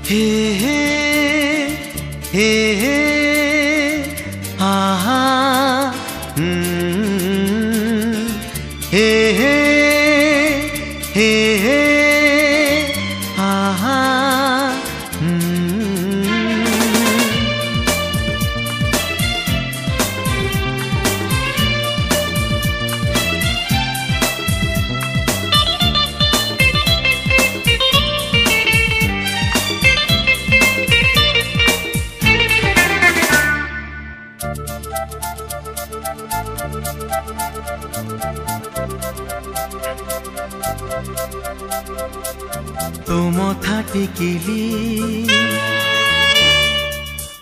हे हे हे हे आहा हे हे हे हे आहा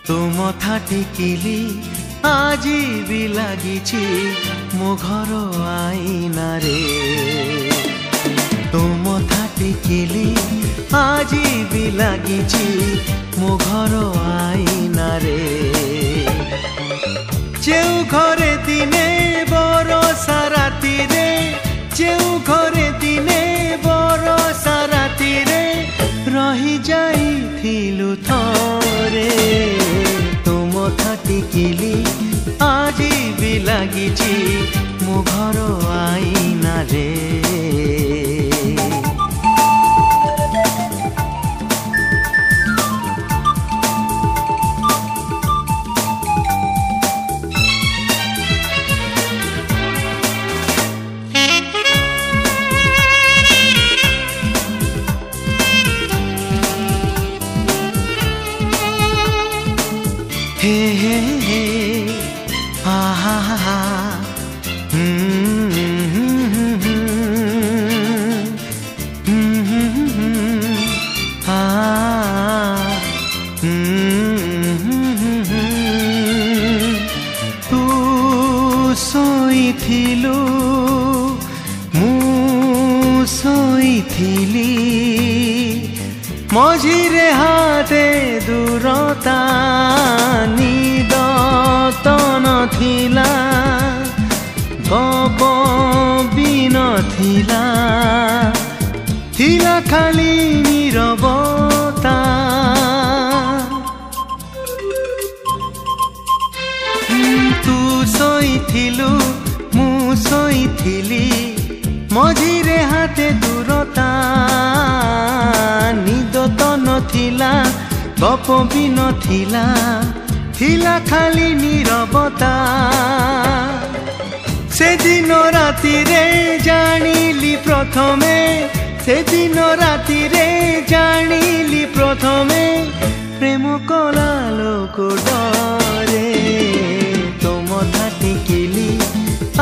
तो मथा टिकिली आजी भी लागिछि मो घर आईना रे तो मथा टिकिली आजी भी लागिछि मो घर आईना रे जेउ घरे दिने बरसा राति रे जेउ घरे दिने बरसा राति रे रही जाइथिलु थरे तो मथा टिकिली आजी भी लागिछि मो घर आईना रे हे हे हे हा हा हा तू सोईथिलु मु सोईथिली मझिरे हाते दूरता निद तो नथिला गप भी नथिला थिला खाली नीरवता तू सोईथिलु मु सोईथिली मझिरे हाते दूरता निद तो नथिला गप भी नथिला थिला खाली नीरवता से दिन राति रे जानिली प्रथमे से दिन राति रे जानिली प्रथमे प्रेम कला लोक डरे तो मथा टिकिली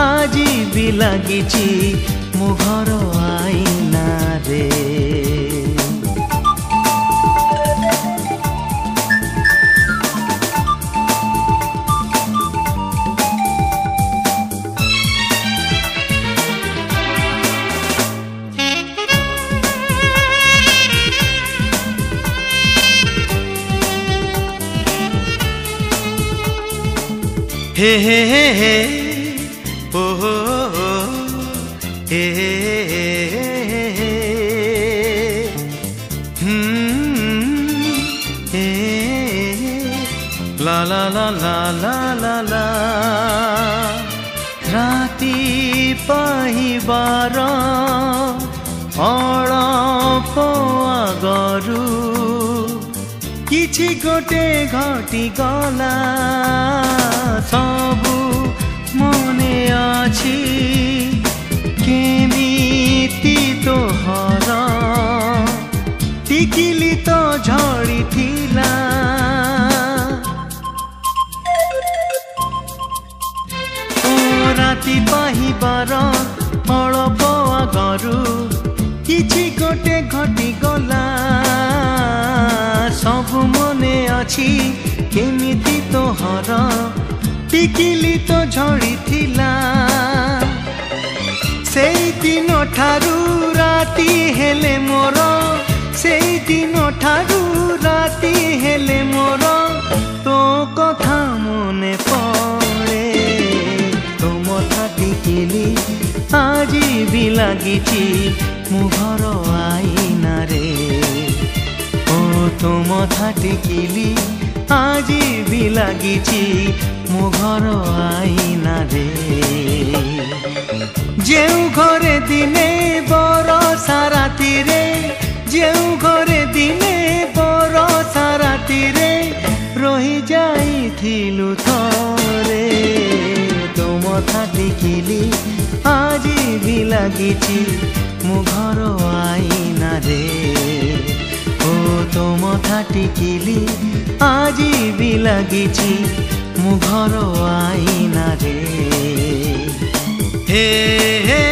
आजी भी लागिछि मो घर आईना रे हे हे हे हे ओ हो हे हे हे ला ला ला ला ला ला ला राति पाहिबार अळप आगरु किछि गोटे घटी गला सबु मने अछि केमिति तोहर टिकिली तो झड़ी थिला ओ राति पाहिबार अळप आगरु किछि गोटे घटी गला सबु मने अछि केमिति तोहर टिकिली तो झड़ी थिला सेई दिन ठारू राति हेले मोर सेई दिन ठारू राति हेले मोर तो कथा मने पड़े तो मथा टिकिली आजी भी लागिछि मो घर आईना रे ओ तुम था टिकिली आजी भी लागिची मो घर आईना रे जेउ घरे दिने बरसा रातिरे जेउ घरे दिने बरसा रातिरे रही जाइथिलु थरे तुम था टिकिली आजी भी लागिची मो घर आईना रे ओ तुम था टिकिली आजी भी लागिची मो घर आईना रे हे हे